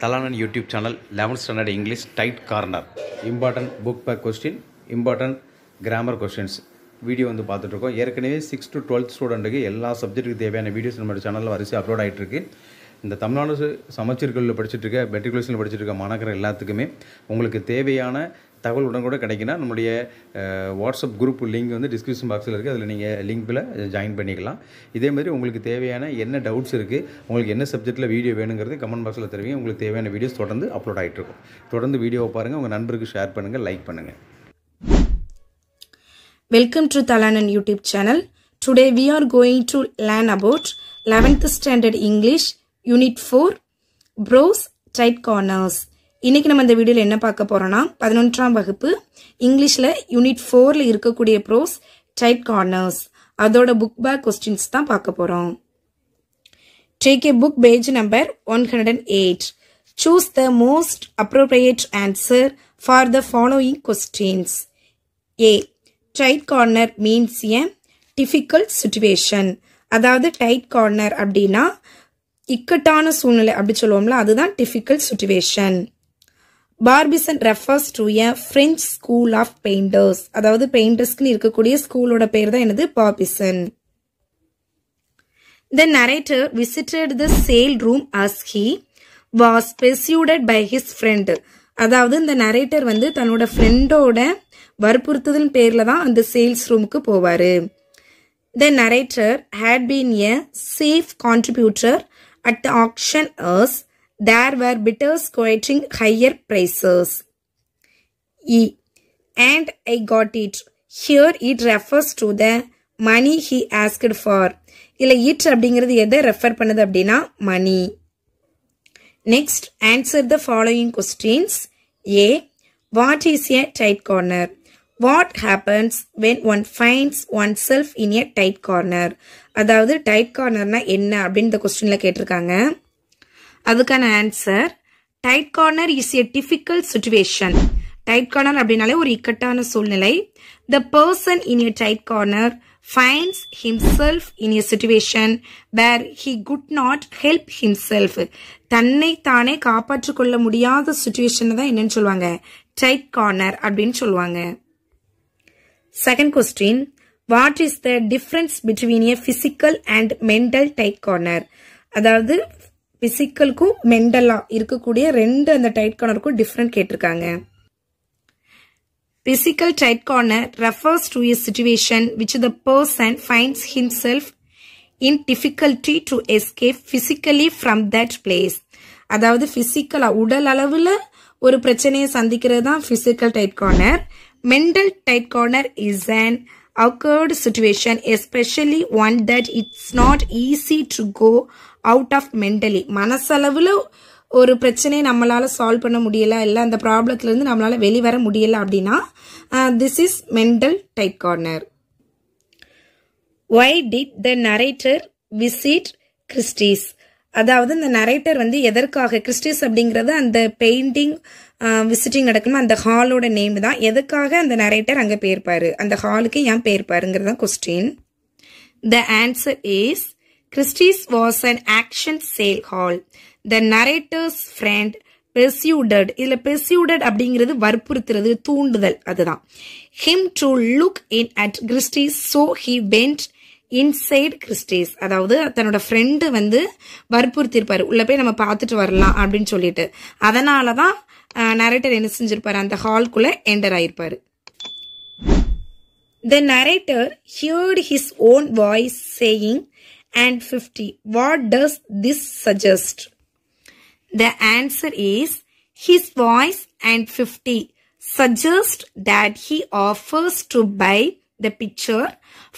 Talanan YouTube channel 11th standard English tight corner important book back question important grammar questions video வந்து பார்த்துட்டு இருக்கோம். ஏற்கனவே 6th to 12th ஸ்டூடெண்ட்டுக்கு எல்லா சப்ஜெக்ட்டுக்கு தேவையான வீடியோஸ் நம்ம சேனலில் வரிசை அப்லோட் ஆகிட்டு இருக்கு. இந்த தமிழ்நாடு சமச்சீர்களில் படிச்சுட்டு இருக்க மெட்ரிகுலேஷனில் படிச்சுட்டு இருக்க மாணவர்கள் எல்லாத்துக்குமே உங்களுக்கு தேவையான தகவல் உடனே கிடைக்குன்னா நம்மளுடைய வாட்ஸ்அப் குரூப் லிங்க் வந்து டிஸ்கிரிப்ஷன் பாக்ஸில் இருக்குது. அதில் நீங்கள் லிங்க்கில் ஜாயின் பண்ணிக்கலாம். இதே மாதிரி உங்களுக்கு தேவையான என்ன டவுட்ஸ் இருக்குது, உங்களுக்கு என்ன சப்ஜெக்ட்டில் வீடியோ வேணுங்கிறது கமெண்ட் பாக்ஸில் தருவீங்க. உங்களுக்கு தேவையான வீடியோஸ் தொடர்ந்து அப்லோட் ஆகிட்டு இருக்கும். தொடர்ந்து வீடியோவை பாருங்கள், உங்கள் நண்பருக்கு ஷேர் பண்ணுங்கள், லைக் பண்ணுங்கள். Welcome to Talanan YouTube channel. Today we are going to learn about 11th standard English Unit 4 Brows Tight Corners. இன்னைக்கு நம்ம இந்த வீடியோல என்ன பார்க்க போறோம்னா 11ஆம் வகுப்பு இங்கிலீஷ்ல யூனிட் 4ல இருக்கக்கூடிய ப்ரோஸ் டைட் கார்னர்ஸ் அதோட புக் பேக் क्वेश्चंस தான் பார்க்க போறோம். Take a book page number 108. Choose the most appropriate answer for the following questions. A. Tight corner means a difficult situation. அதாவது tight corner அப்படின்னா இக்கட்டான சூழ்நிலை அப்படி சொல்லுவோம்ல, அதுதான் difficult situation. Barbizon refers to a French school of painters. அதாவது பெயிண்டர்ஸ்க்கு இருக்கக்கூடிய ஸ்கூலோட பேர் தான் என்னது, Barbizon. The narrator visited the sale room as he was persuaded by his friend. அதாவது இந்த நரேட்டர் வந்து தன்னோட ஃப்ரெண்டோட வற்புறுத்துதல் பேர்ல தான் அந்த சேல்ஸ் ரூமுக்கு போவாரு. The narrator had been a safe contributor at the auction as there were bidders quoting higher prices. E. And I got it. Here it refers to the money he asked for. இல்ல it அப்படிங்கிறது எதை refer பண்ணுது அப்படின்னா money. Next, answer the following questions. A. What is a tight corner? What happens when one finds oneself in a tight corner? அதாவது tight கார்னர்னா என்ன அப்படின்னு இந்த கொஸ்டின்ல கேட்டிருக்காங்க. அதுக்கான answer, tight corner is a difficult situation. Tight corner அப்படின்னாலே ஒரு இக்கட்டான சூழ்நிலை. The person in a tight corner finds himself in a situation where he could not help himself. தன்னை தானே காப்பாற்றிக் கொள்ள முடியாத சிச்சுவேஷன் தான் என்னன்னு சொல்லுவாங்க, டைட் கார்னர் அப்படின்னு சொல்லுவாங்க. Second question, what is the difference between a physical and mental tight corner? அதாவது பிசிக்கலுக்கும் மென்டலா இருக்கக்கூடிய ரெண்டு அந்த டைட் கார்னருக்கும் டிஃபரண்ட் கேட்டிருக்காங்க. Physical tight corner refers to a situation which the person finds himself in difficulty to escape physically from that place. அதாவது பிசிக்கலா உடல் அளவுல ஒரு பிரச்சனையை சந்திக்கிறது தான் physical tight corner. Mental tight corner is an occurred situation, especially one that it's not easy to go out of mentally. மனசளவுல ஒரு பிரச்சனையை நம்மளால சால்வ் பண்ண முடியல, இல்ல அந்த ப்ராப்ளத்துல இருந்து நம்மளால வெளிவர முடியல அப்படின்னா this is mental tight corner. Why did the narrator visit Christie's? அதாவது இந்த நரேட்டர் வந்து எதற்காக, கிறிஸ்டிஸ் அப்படிங்கறது அந்த பெயிண்டிங் விசிட்டிங் நடக்கணும் அந்த ஹாலோட நேம் தான், எதுக்காக அந்த நரேட்டர் அங்க போயிருப்பாரு, அந்த ஹாலுக்கு ஏன் போயிருப்பாருங்கிறது தான் question. The answer is Christie's was an action sale hall. The narrator's friend persuaded, இதுல persuaded அப்படிங்கிறது வற்புறுத்துறது, தூண்டுதல், அதுதான். Him to look in at Christie's, so he went inside Christie's. அதாவது தன்னோட ஃப்ரெண்டு வந்து வற்புறுத்திருப்பாரு, உள்ள போய் நம்ம பார்த்துட்டு வரலாம் அப்படின்னு சொல்லிட்டு. அதனாலதான் நரேட்டர் என்ன செஞ்சிருப்பாரு, அந்த ஹால்குள்ள enter ஆயிருப்பாரு. The narrator heard his own voice saying and 50. What does this suggest? The answer is his voice and 50 suggest that he offers to buy the picture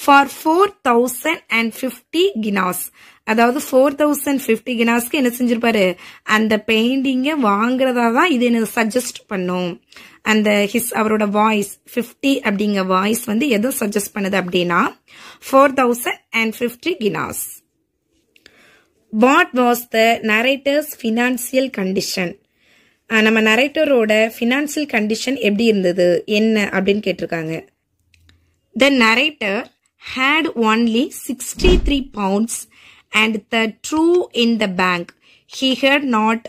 for 4050 guineas. அதாவது 4050 guineasக்கு என்ன செஞ்சிருப்பாரு, அந்த பெயிண்டிங்க வாங்குறதா தான் இது என்ன சஜஸ்ட் பண்ணும். அந்த அவரோட வாய்ஸ் 50 அப்படிங்கிற வாய்ஸ் வந்து எதை சஜஸ்ட் பண்ணுது அப்படின்னா 4050 guineas. What was the narrator's financial condition? நம்ம நரேட்டரோட ஃபினான்சியல் கண்டிஷன் எப்படி இருந்தது, என்ன அப்படின்னு கேட்டிருக்காங்க. The narrator had only 63 pounds and the true in the bank. He had not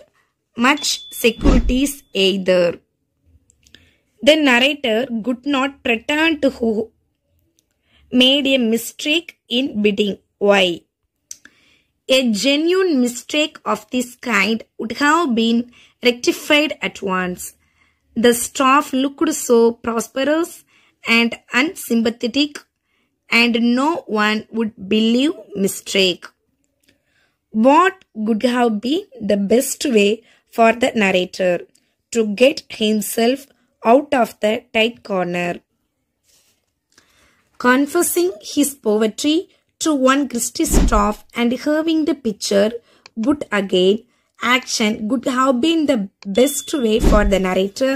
much securities either. The narrator could not pretend to who made a mistake in bidding. Why? A genuine mistake of this kind would have been rectified at once. The staff looked so prosperous and unsympathetic, and no one would believe mistake. What could have been the best way for the narrator to get himself out of the tight corner? Confessing his poverty to one Christie staff and having the picture put again, action could have been the best way for the narrator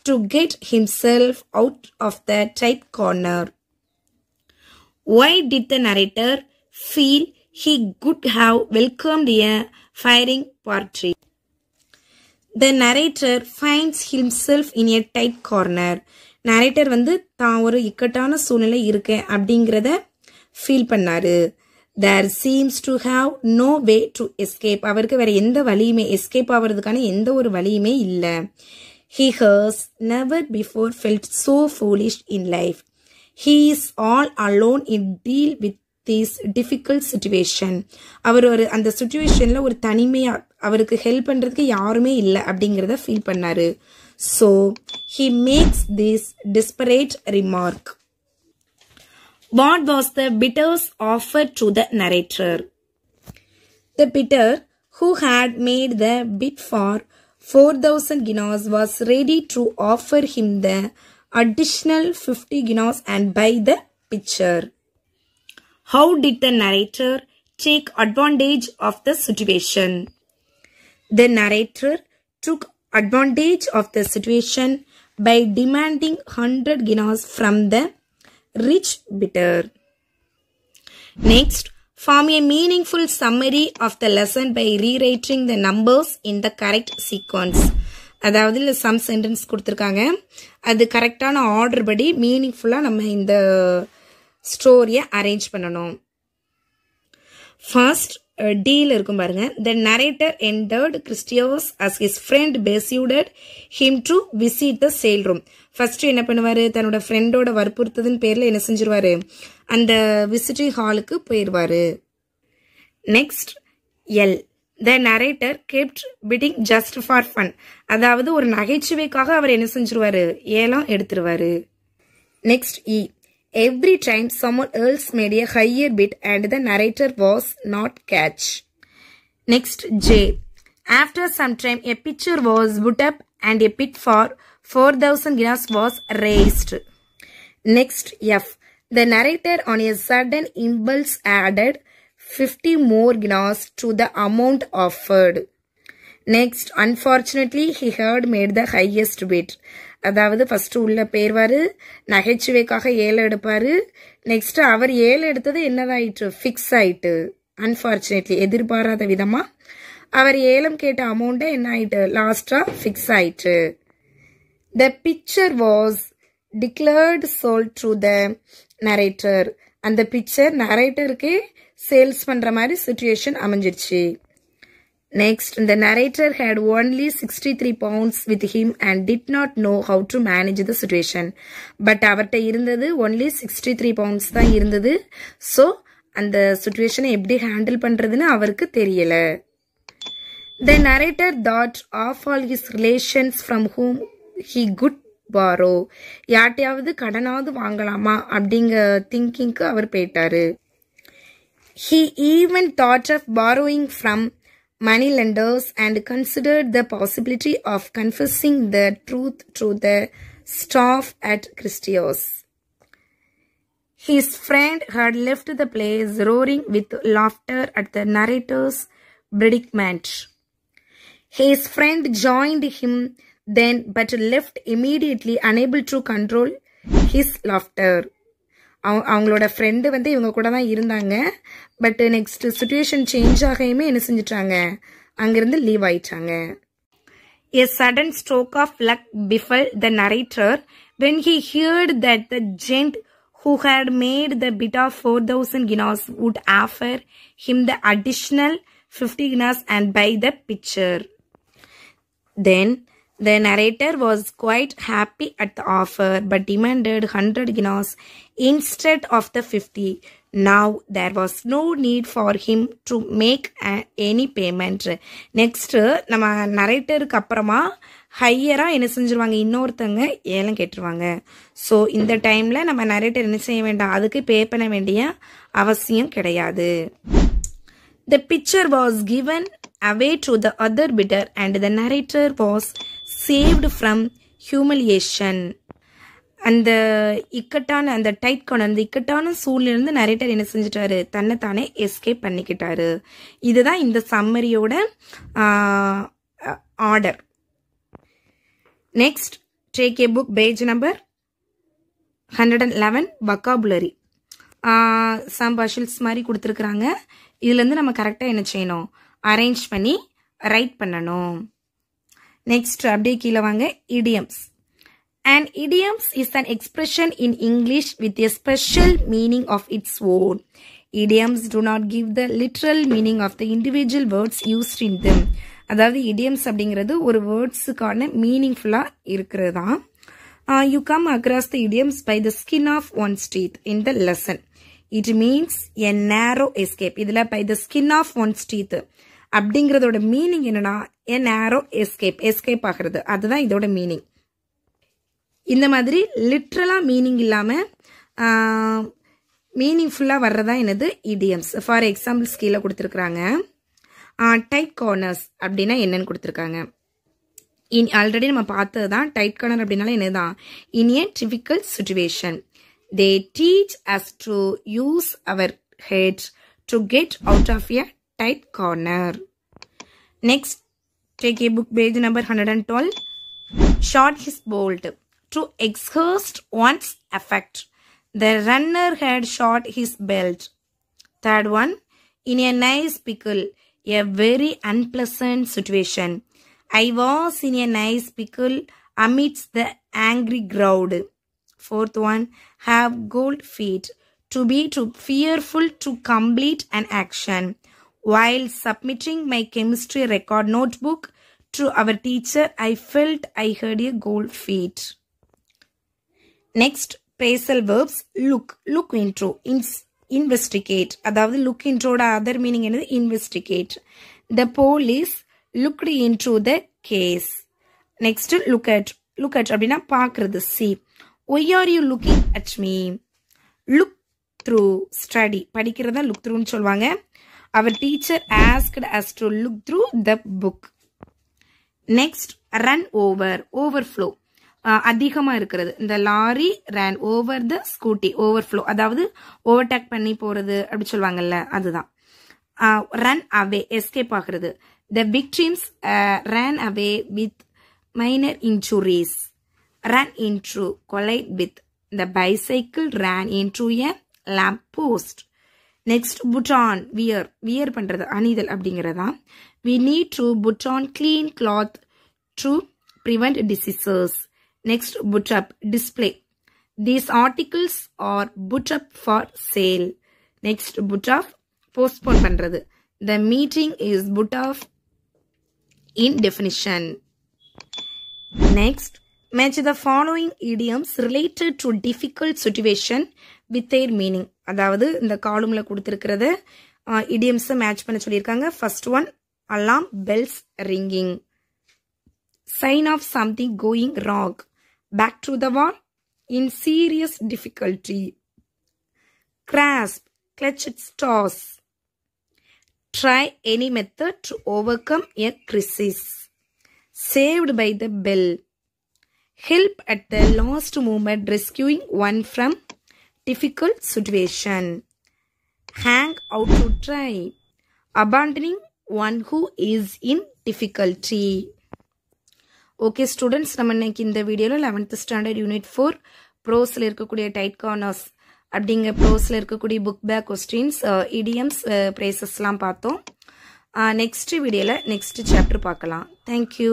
to get himself out of the tight corner. Why did the narrator feel he could have welcomed a firing party? The narrator finds himself in a tight corner. narrator வந்து தான் ஒரு இக்கட்டான சூழ்நிலை இருக்கேன் அப்படிங்கிறத feel பண்ணாரு. There seems to have no way to escape. அவருக்கு வேற எந்த வழியுமே எஸ்கேப் ஆகிறதுக்கான எந்த ஒரு வழியுமே இல்லை. He has never before felt so foolish in life. He is all alone in deal with this difficult situation. அவர் ஒரு அந்த சிச்சுவேஷன்ல ஒரு தனிமையா அவருக்கு ஹெல்ப் பண்றதுக்கு யாருமே இல்லை அப்படிங்கிறத ஃபீல் பண்ணாரு. So he makes this desperate remark. What was the bidder's offer to the narrator? The bidder who had made the bid for 4,000 guineas was ready to offer him the additional 50 guineas and buy the picture. How did the narrator take advantage of the situation? The narrator took advantage of the situation by demanding 100 guineas from the rich bidder. Next, form a meaningful summary of the lesson by rewriting the numbers in the correct sequence. அதாவது இல்லை some sentence கொடுத்துருக்காங்க, அது கரெக்டான order படி மீனிங்ஃபுல்லாக நம்ம இந்த ஸ்டோரியை arrange பண்ணணும். ஃபர்ஸ்ட் டீல் இருக்கும் பாருங்க. The narrator entered Christie's as his friend persuaded him to visit the sale room. First என்ன பண்ணுவாரு, தன்னோட ஃப்ரெண்டோட வற்புறுத்ததின் பேர்ல என்ன செஞ்சிருவாரு, அந்த விசிட்டிங் ஹாலுக்கு போயிடுவாரு. Next L. The narrator kept bidding just for fun. அதாவது ஒரு நகைச்சுவைக்காக அவர் என்ன செஞ்சிருவாரு, ஏலம் எடுத்துருவாரு. Next E. Every time someone else made a higher bid and the narrator was not catch. Next J. After some time a picture was put up and a bid for 4,000 guineas was raised. Next F. The narrator on a sudden impulse added 50 more guineas to the amount offered. Next, unfortunately he had made the highest bid. அதாவது first உள்ள பேர்வாரு, நகைச்சுவைக்காக ஏழை எடுப்பாரு. Next அவர் ஏழை எடுத்தது என்னதாயிட்டு, fix ஆயிட்டு. Unfortunately எதிர்பாராத விதமா அவர் ஏலம் கேட்ட அமௌண்ட் என்ன ஆயிட்டு, லாஸ்டா ஃபிக்ஸ் ஆயிட்டு. The picture was declared sold to the narrator. அந்த பிக்சர் நரேட்டருக்கு சேல்ஸ் பண்ற மாதிரி situation அமைஞ்சிருச்சு. Next, the narrator had only 63 pounds with him and did not know how to manage the situation. But அவர்கிட்ட இருந்தது only 63 pounds தான் இருந்தது. So, அந்த சிச்சுவேஷனை எப்படி handle பண்றதுன்னு அவருக்கு தெரியல. The narrator thought of all his relations from whom he could borrow. யார்ட்டையாவது கடனாவது வாங்கலாமா அப்படிங்க திங்கிங்க்கு அவர் போயிட்டாரு. He even thought of borrowing from money lenders and considered the possibility of confessing the truth to the staff at Christie's. His friend had left the place roaring with laughter at the narrator's predicament. His friend joined him then but left immediately, unable to control his laughter. அவங்களோட friend வந்து இவங்க கூட தான் இருந்தாங்க. But next situation change ஆகையுமே என்ன செஞ்சிட்டாங்க, அங்கிருந்து leave ஆயிட்டாங்க. A sudden stroke of luck befell the narrator when he heard that the gent who had made the bid of 4,000 guineas would offer him the additional 50 guineas and buy the picture. Then the narrator was quite happy at the offer but demanded 100 guineas instead of the 50. Now there was no need for him to make any payment. Next நம்ம நரேட்டருக்கு அப்புறமா ஹையராக என்ன செஞ்சிருவாங்க, இன்னொருத்தங்க ஏலம் கேட்டுருவாங்க. So இந்த டைமில் நம்ம narrator என்ன செய்ய வேண்டாம், அதுக்கு பே பண்ண வேண்டிய அவசியம் கிடையாது. The picture was given away to the other bidder and the narrator was saved from humiliation. அந்த இக்கட்டான அந்த டைட் கார்னர், அந்த இக்கட்டான சூழ்நிலிருந்து நரேட்டர் என்ன செஞ்சிட்டாரு, தன்னைத்தானே எஸ்கேப் பண்ணிக்கிட்டாரு. இதுதான் இந்த சம்மரியோட order. Next take a book page number 111 vocabulary. சம்பாஷில்ஸ் மாதிரி கொடுத்துருக்குறாங்க. இதுலேருந்து நம்ம கரெக்டாக என்ன செய்யணும், அரேஞ்ச் பண்ணி ரைட் பண்ணணும். நெக்ஸ்ட் அப்படியே கீழே வாங்க. idioms. An idiom is an expression in English with a special meaning of its own. Idioms do not give the literal meaning of the individual words used in them. அதாவது idioms அப்படிங்கிறது ஒரு வேர்ட்ஸுக்கான மீனிங்ஃபுல்லாக இருக்கிறது தான். You come across the idioms by the skin of one's teeth in the lesson. It means a narrow escape. இதில் by the skin of one's teeth அப்படிங்கிறதோட meaning என்னன்னா, a narrow escape, escape ஆகிறது, அதுதான் இதோட மீனிங். இந்த மாதிரி லிட்ரலாக meaning இல்லாமல் மீனிங்ஃபுல்லாக வர்றதா என்னது idioms. ஃபார் எக்ஸாம்பிள்ஸ் கீழே கொடுத்துருக்குறாங்க. டைட் கார்னர்ஸ் அப்படின்னா என்னன்னு கொடுத்துருக்காங்க. ஆல்ரெடி நம்ம பார்த்தது தான். டைட் கார்னர் அப்படின்னால என்னதான், in a difficult situation they teach us to use our heads to get out of a tight corner. Next, take a book page number 112. Shot his bolt to exhaust one's effect. The runner had shot his belt. Third one, in a nice pickle, a very unpleasant situation. I was in a nice pickle amidst the angry crowd. Fourth one, have gold feet. To be too fearful to complete an action. While submitting my chemistry record notebook to our teacher, I felt I heard a gold feet. Next, phrasal verbs. Look into, investigate. அதாவது look into ஓட other meaning என்னது, investigate. The police looked into the case. Next, look at அப்படின்னா பார்க்கறது, see. Why are you looking at me? Look through, study. படிக்கிறதா look throughன்னு சொல்லுவாங்க. Our teacher asked us to look through the book. Next, run over, overflow. அதிகமாக இருக்கிறது. இந்த lorry ran over the scooty, overflow. அதாவது overtake பண்ணி போகிறது அப்படி சொல்லுவாங்கல்ல, அதுதான். run away, escape ஆகிறது. The victims ran away with minor injuries. Ran into, collide with. The bicycle ran into a lamp post. Next, put on, wear பண்றது, அணிதல் அப்படிங்கிறதா. We need to put on clean cloth to prevent diseases. Next, put up, display. These articles are put up for sale. Next, put off, postpone பண்றது. The meeting is put off in definition. Next, match the following idioms related to difficult situation with their meaning. அதாவது இந்த காலம்ல கொடுத்திருக்கிறது idioms match பண்ண சொல்லியிருக்காங்க. First one, alarm bells ringing. Sign of something going wrong. Back to the wall, in serious difficulty. Grasp, clutch at straws. Try any method to overcome a crisis. Saved by the bell. Help at the last moment, rescuing one from difficult situation. Hang out to dry. Abandoning one who is in difficulty. Okay students, நம்ம இன்னைக்கு இந்த வீடியோல 11th standard unit 4 ப்ரோஸ்ல இருக்கக்கூடிய tight corners அப்படிங்கிற ப்ரோஸ்ல இருக்கக்கூடிய book back questions, idioms, phrases எல்லாம் பார்த்தோம். நெக்ஸ்ட் வீடியோல நெக்ஸ்ட் சாப்டர் பார்க்கலாம். தேங்க்யூ.